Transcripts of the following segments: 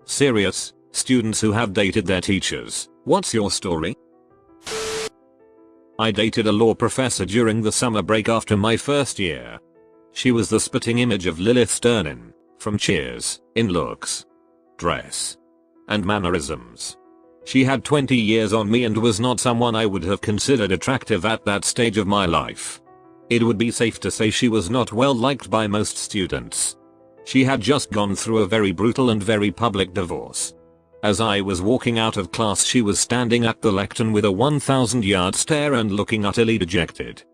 Serious, students who have dated their teachers, what's your story? I dated a law professor during the summer break after my first year. She was the spitting image of Lilith Sternin, from Cheers, in looks, dress, and mannerisms. She had 20 years on me and was not someone I would have considered attractive at that stage of my life. It would be safe to say she was not well liked by most students. She had just gone through a very brutal and very public divorce. As I was walking out of class, she was standing at the lectern with a 1,000-yard stare and looking utterly dejected.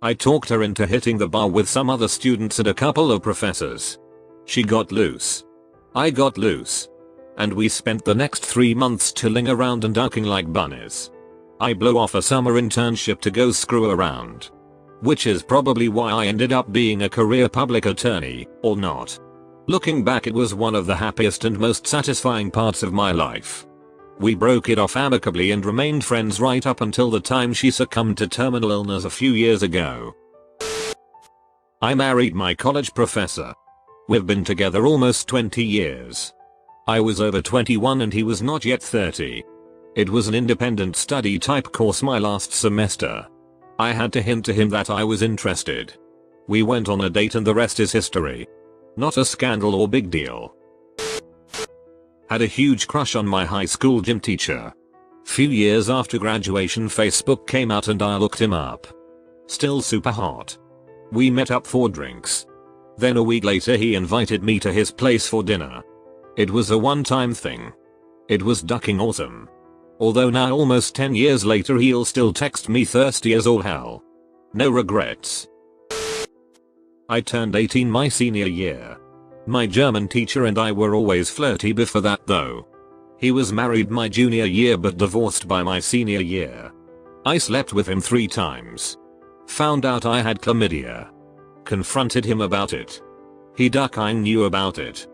I talked her into hitting the bar with some other students and a couple of professors. She got loose. I got loose. And we spent the next 3 months chilling around and ducking like bunnies. I blew off a summer internship to go screw around. Which is probably why I ended up being a career public attorney, or not. Looking back, it was one of the happiest and most satisfying parts of my life. We broke it off amicably and remained friends right up until the time she succumbed to terminal illness a few years ago. I married my college professor. We've been together almost 20 years. I was over 21 and he was not yet 30. It was an independent study type course my last semester. I had to hint to him that I was interested. We went on a date and the rest is history. Not a scandal or big deal. Had a huge crush on my high school gym teacher. Few years after graduation, Facebook came out and I looked him up. Still super hot. We met up for drinks. Then a week later he invited me to his place for dinner. It was a one-time thing. It was ducking awesome. Although now almost 10 years later he'll still text me thirsty as all hell. No regrets. I turned 18 my senior year. My German teacher and I were always flirty before that though. He was married my junior year but divorced by my senior year. I slept with him 3 times. Found out I had chlamydia. Confronted him about it. He duck-I knew about it.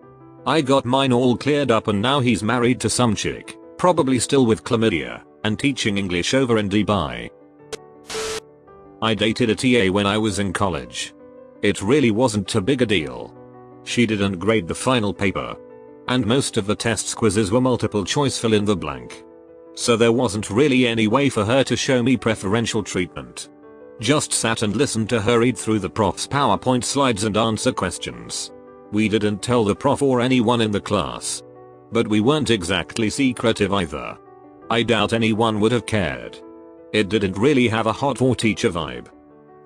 I got mine all cleared up and now he's married to some chick, probably still with chlamydia, and teaching English over in Dubai. I dated a TA when I was in college. It really wasn't too big a deal. She didn't grade the final paper. And most of the tests quizzes were multiple choice fill in the blank. So there wasn't really any way for her to show me preferential treatment. Just sat and listened to her read through the prof's PowerPoint slides and answer questions. We didn't tell the prof or anyone in the class. But we weren't exactly secretive either. I doubt anyone would have cared. It didn't really have a hot for teacher vibe.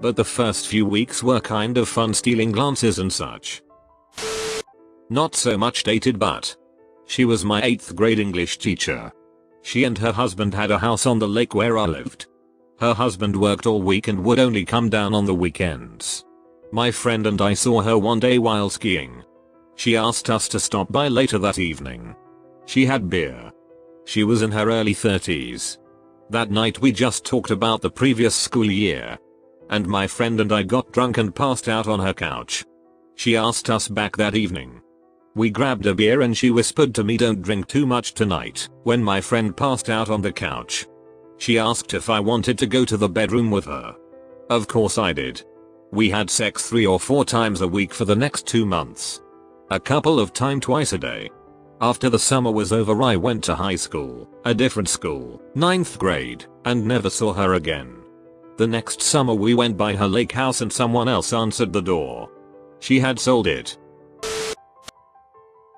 But the first few weeks were kind of fun, stealing glances and such. Not so much dated, but she was my 8th grade English teacher. She and her husband had a house on the lake where I lived. Her husband worked all week and would only come down on the weekends. My friend and I saw her one day while skiing. She asked us to stop by later that evening. She had beer. She was in her early 30s. That night we just talked about the previous school year. And my friend and I got drunk and passed out on her couch. She asked us back that evening. We grabbed a beer and she whispered to me, "Don't drink too much tonight," when my friend passed out on the couch. She asked if I wanted to go to the bedroom with her. Of course I did. We had sex 3 or 4 times a week for the next 2 months. A couple of times twice a day. After the summer was over I went to high school, a different school, 9th grade, and never saw her again. The next summer we went by her lake house and someone else answered the door. She had sold it.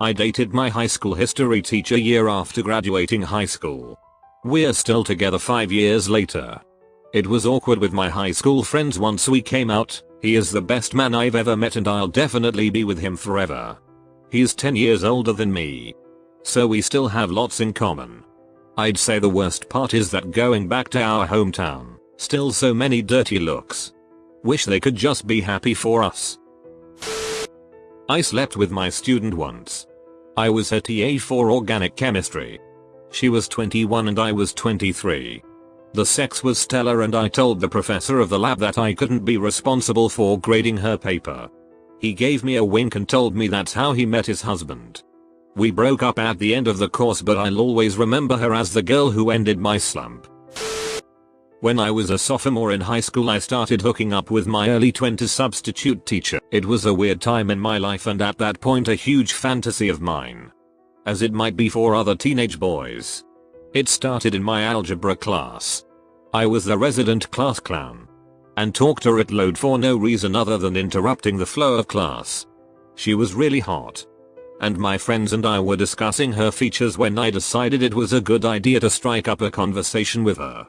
I dated my high school history teacher year after graduating high school. We're still together 5 years later. It was awkward with my high school friends once we came out. He is the best man I've ever met and I'll definitely be with him forever. He's 10 years older than me. So we still have lots in common. I'd say the worst part is that going back to our hometown, still so many dirty looks. Wish they could just be happy for us. I slept with my student once. I was her TA for organic chemistry. She was 21 and I was 23. The sex was stellar and I told the professor of the lab that I couldn't be responsible for grading her paper. He gave me a wink and told me that's how he met his husband. We broke up at the end of the course, but I'll always remember her as the girl who ended my slump. When I was a sophomore in high school I started hooking up with my early 20s substitute teacher. It was a weird time in my life and at that point a huge fantasy of mine. as it might be for other teenage boys. It started in my algebra class. I was the resident class clown and talked her at load for no reason other than interrupting the flow of class. She was really hot, and my friends and I were discussing her features when I decided it was a good idea to strike up a conversation with her.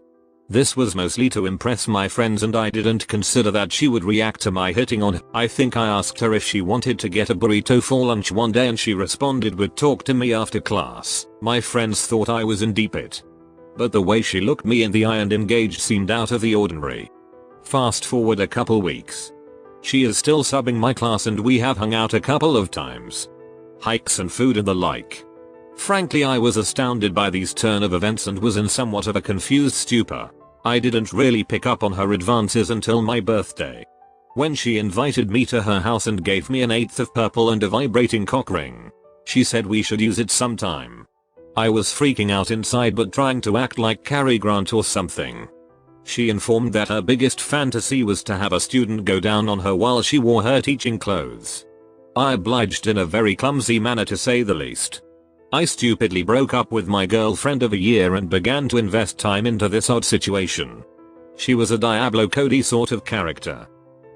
This was mostly to impress my friends, and I didn't consider that she would react to my hitting on her. I think I asked her if she wanted to get a burrito for lunch one day and she responded with talk to me after class. My friends thought I was in deep it, but the way she looked me in the eye and engaged seemed out of the ordinary. Fast forward a couple weeks. She is still subbing my class and we have hung out a couple of times. Hikes and food and the like. Frankly, I was astounded by these turn of events and was in somewhat of a confused stupor. I didn't really pick up on her advances until my birthday, when she invited me to her house and gave me an eighth of purple and a vibrating cock ring. She said we should use it sometime. I was freaking out inside but trying to act like Cary Grant or something. She informed that her biggest fantasy was to have a student go down on her while she wore her teaching clothes. I obliged in a very clumsy manner, to say the least. I stupidly broke up with my girlfriend of a year and began to invest time into this odd situation. She was a Diablo Cody sort of character.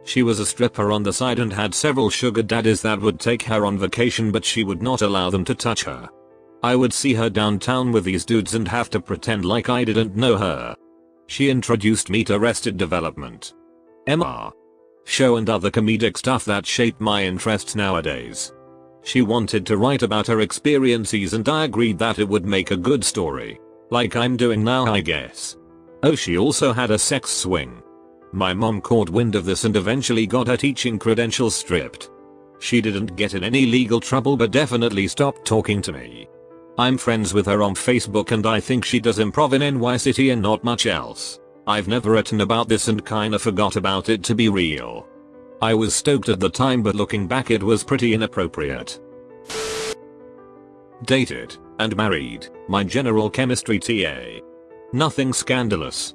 She was a stripper on the side and had several sugar daddies that would take her on vacation, but she would not allow them to touch her. I would see her downtown with these dudes and have to pretend like I didn't know her. She introduced me to Arrested Development, MR show and other comedic stuff that shaped my interests nowadays. She wanted to write about her experiences and I agreed that it would make a good story. Like I'm doing now, I guess. Oh, she also had a sex swing. My mom caught wind of this and eventually got her teaching credentials stripped. She didn't get in any legal trouble but definitely stopped talking to me. I'm friends with her on Facebook and I think she does improv in NY City and not much else. I've never written about this and kinda forgot about it, to be real. I was stoked at the time but looking back it was pretty inappropriate. Dated and married my general chemistry TA. Nothing scandalous,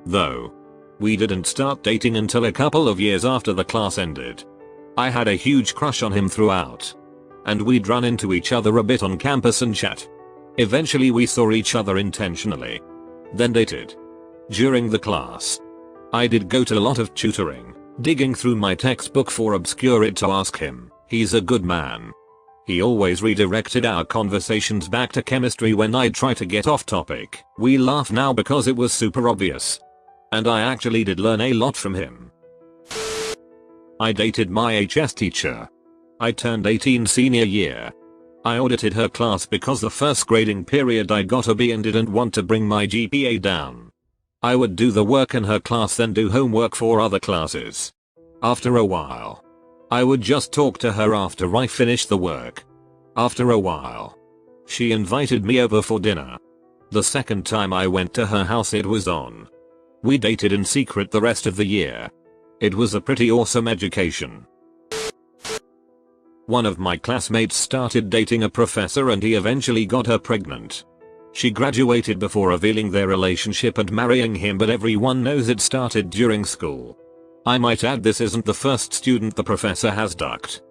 though. We didn't start dating until a couple of years after the class ended. I had a huge crush on him throughout, and we'd run into each other a bit on campus and chat. Eventually we saw each other intentionally, then dated. During the class, I did go to a lot of tutoring, digging through my textbook for obscure it to ask him. He's a good man. He always redirected our conversations back to chemistry when I'd try to get off topic. We laugh now because it was super obvious, and I actually did learn a lot from him. I dated my HS teacher. I turned 18 senior year. I audited her class because the first grading period I got a B and didn't want to bring my GPA down. I would do the work in her class then do homework for other classes. After a while, I would just talk to her after I finished the work. After a while, she invited me over for dinner. The second time I went to her house it was on. We dated in secret the rest of the year. It was a pretty awesome education. One of my classmates started dating a professor and he eventually got her pregnant. She graduated before revealing their relationship and marrying him, but everyone knows it started during school. I might add this isn't the first student the professor has ducked.